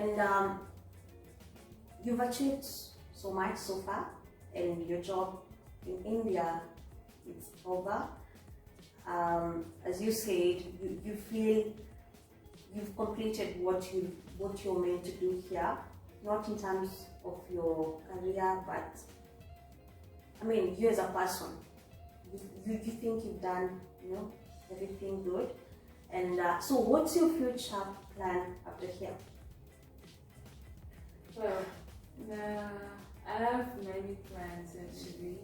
And you've achieved so much so far, and your job in India is over. As you said, you feel you've completed what you're meant to do here, not in terms of your career, but I mean you as a person. You think you've done, you know, everything good. And so what's your future plan after here? Well, I have many plans actually,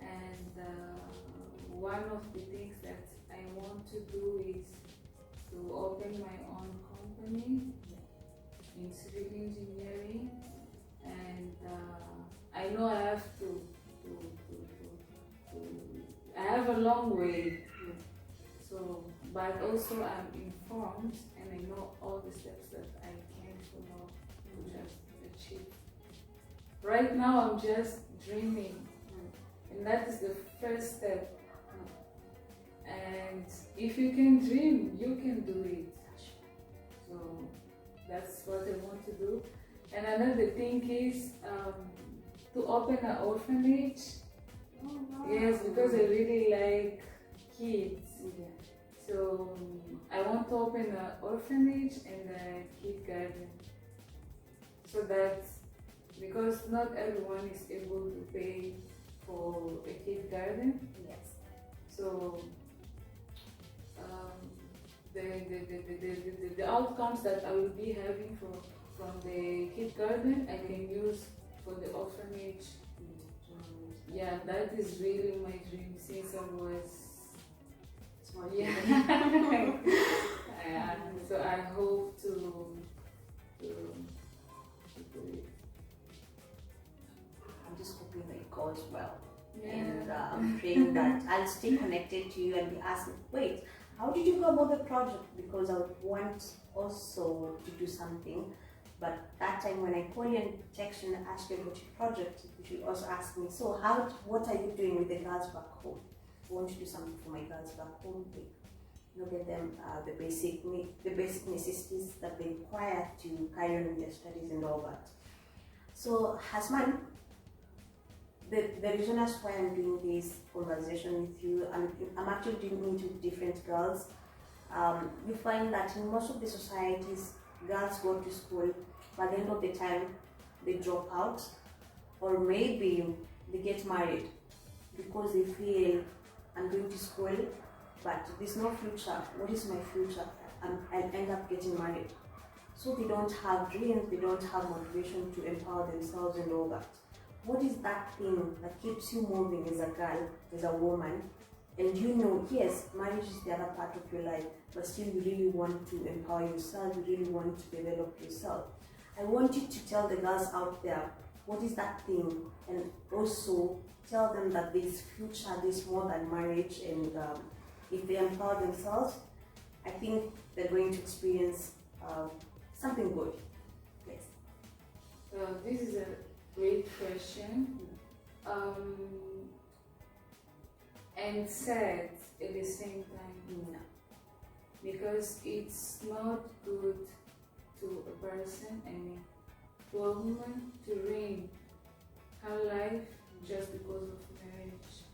and one of the things that I want to do is to open my own company in civil engineering, and I know I have to I have a long way, so, but also I'm informed and I know all the steps that I can follow to just achieve. Right now I'm just dreaming, and that is the first step. And if you can dream, you can do it. So that's what I want to do. And another thing is to open an orphanage. Oh, wow. Yes, because I really like kids. Yeah. So I want to open an orphanage and a kid garden. So that, because not everyone is able to pay for a kid garden. Yes. So the outcomes that I will be having from the kid garden, I can use for the orphanage. Yeah, that is really my dream since I was Smart. yeah. So I hope to do it. I'm just hoping that it goes well. Yeah. And I'm praying that I'll stay connected to you and be asking, wait, how did you go about the project? Because I would want also to do something. But that time when I call you and text you and ask you about your project, you should also ask me, so what are you doing with the girls back home? I want to do something for my girls back home. Get them the basic necessities that they require to carry on with their studies and all that. So Hasman, the reason as why I'm doing this conversation with you, I'm actually doing it with different girls. You find that in most of the societies, girls go to school, but at the end of the time, they drop out, or maybe they get married because they feel, I'm going to school, but there's no future. What is my future? I'll end up getting married. So they don't have dreams, they don't have motivation to empower themselves and all that. What is that thing that keeps you moving as a girl, as a woman? And you know, yes, marriage is the other part of your life, but still you really want to empower yourself, you really want to develop yourself. I want you to tell the girls out there, what is that thing? And also tell them that there's future, there's more than marriage, and if they empower themselves, I think they're going to experience something good. Yes. Well, this is a great question. And sad at the same time. No. Because it's not good to a person, to a woman, to ruin her life just because of marriage.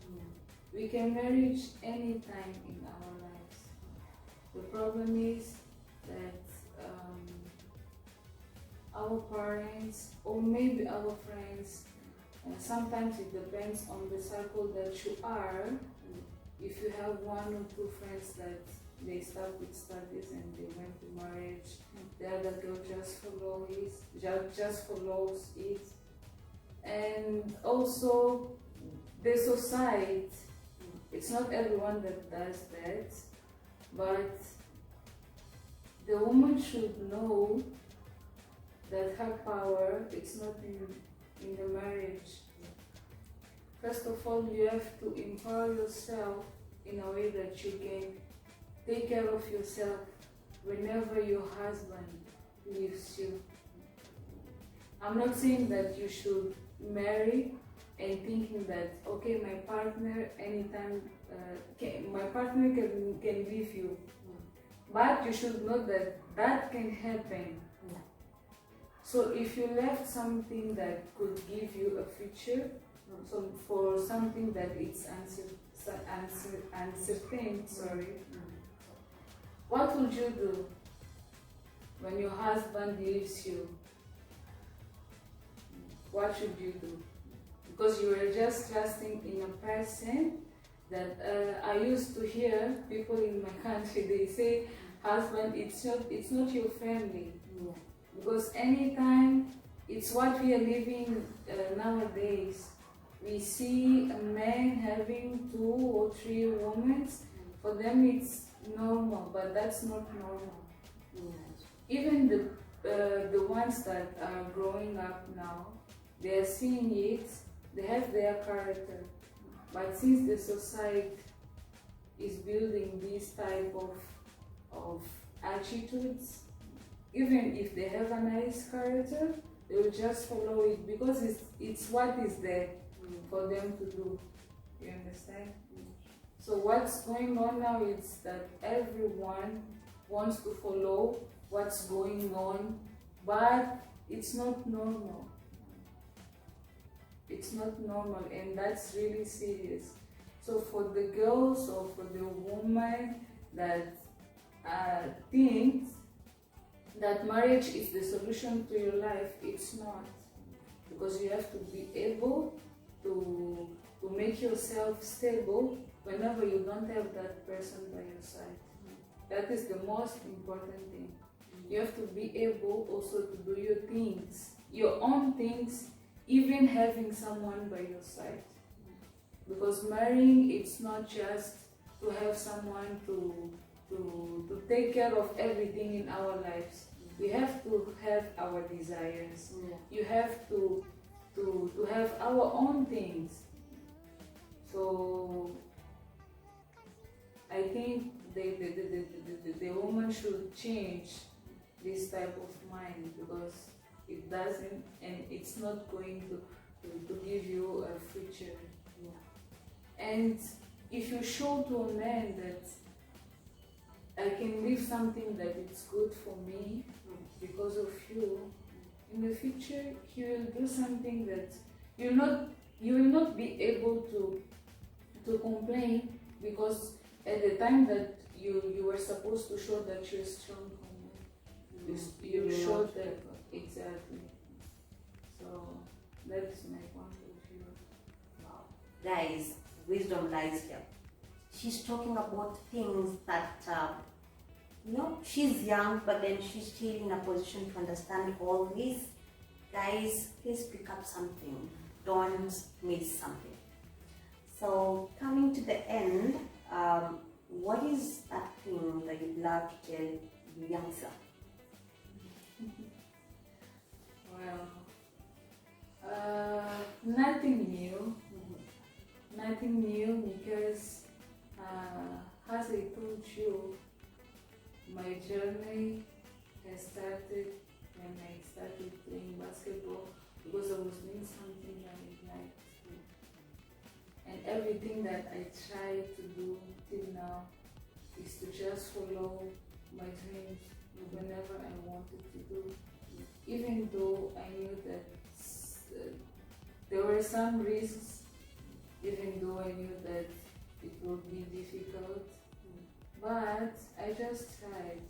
We can marry any time in our lives. The problem is that our parents, or maybe our friends, sometimes it depends on the circle that you are. If you have one or two friends that they start with studies and they went to marriage, the other girl just follows it. And also the society, it's not everyone that does that, but the woman should know that her power, it's not in the marriage. First of all, you have to empower yourself in a way that you can take care of yourself whenever your husband leaves you. I'm not saying that you should marry and thinking that, okay, my partner anytime, my partner can leave you. But you should know that that can happen. So if you left something that could give you a future, so for something that it's uncertain, what would you do when your husband leaves you? What should you do? Because you were just trusting in a person that I used to hear people in my country, they say, husband, it's not your family. Yeah. Because anytime, it's what we are living nowadays. We see a man having 2 or 3 women. For them it's normal, but that's not normal. Even the ones that are growing up now, they are seeing it, they have their character. But since the society is building this type of attitudes, even if they have a nice character, they will just follow it because it's what is there for them to do. You understand? So what's going on now is that everyone wants to follow what's going on, but it's not normal. It's not normal, and that's really serious. So for the girls or for the woman that thinks that marriage is the solution to your life, it's not. Because you have to be able to make yourself stable whenever you don't have that person by your side. That is the most important thing. You have to be able also to do your things, your own things, even having someone by your side. Because marrying, it's not just to have someone to take care of everything in our lives. We have to have our desires. You have to have our own things. So I think the woman should change this type of mind, because it doesn't, and it's not going to give you a future. And if you show to a man that I can leave something that is good for me because of you, in the future he will do something that you will not be able to complain, because at the time that you were supposed to show that you're strong for me, you showed that. Exactly. So that is my point of view. Wow. Guys, wisdom lies here. She's talking about things that, she's young, but then she's still in a position to understand all this. Guys, please pick up something. Don't miss something. So, coming to the end, what is that thing that you'd love to tell your young self? Well, nothing new. Nothing new, because as I told you, my journey has started when I started playing basketball, because I was doing something that I liked. And everything that I try to do till now is to just follow my dreams whenever I wanted to do. Even though I knew that there were some risks, even though I knew that it would be difficult, but I just tried.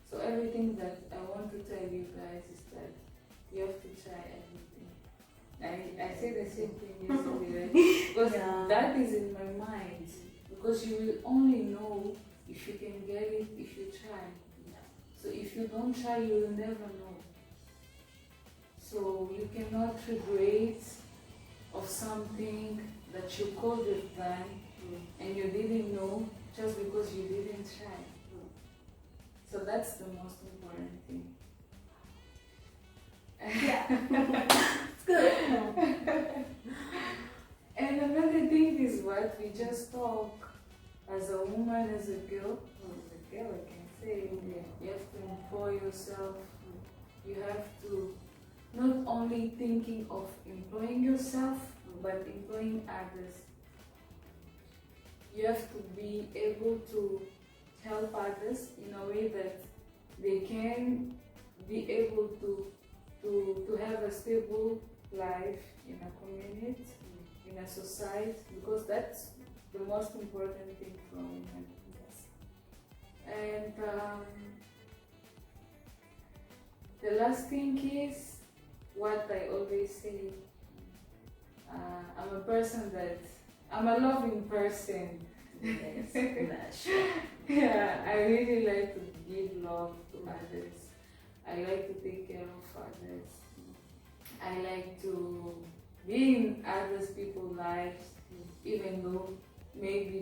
So everything that I want to tell you guys is that you have to try everything. I say the same thing yesterday, right? Because that is in my mind. Because you will only know if you can get it if you try. So if you don't try, you will never know. So you cannot regret of something that you could have done and you didn't know just because you didn't try. So that's the most important thing. It's good. And another thing is what we just talk as a woman, as a girl, I can say, you have to employ yourself. You have to not only thinking of employing yourself, but employing others. You have to be able to help others in a way that they can be able to to have a stable life in a community, in a society, because that's the most important thing for women. Yes. And the last thing is what I always say. I'm a person that I'm a loving person. Yes. Yeah, I really like to give love to others. I like to take care of others. I like to be in others people's lives, even though maybe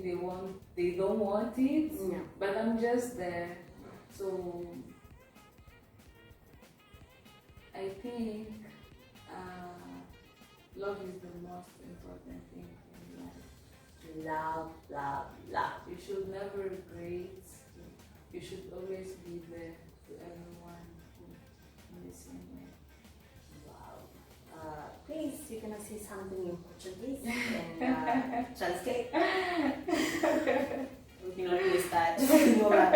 they don't want it, Yeah. but I'm just there. So I think love is the most important thing in life. Love, love, love. You should never regret. You should always be there to everyone in the same way. Wow. Please, you're gonna say something in Portuguese and translate. We can already start. You know that,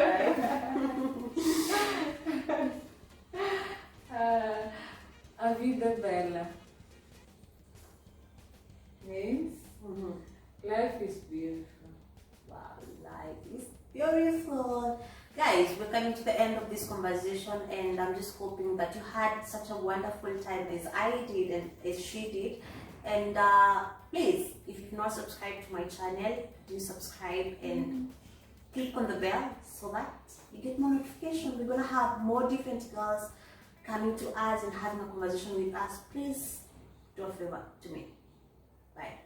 right? A vida bela means life is beautiful. Wow, life is beautiful. Guys, we're coming to the end of this conversation, and I'm just hoping that you had such a wonderful time as I did and as she did. And please, if you've not subscribed to my channel, do subscribe and click on the bell so that you get more notification. We're gonna have more different girls coming to us and having a conversation with us. Please do a favor to me. Bye.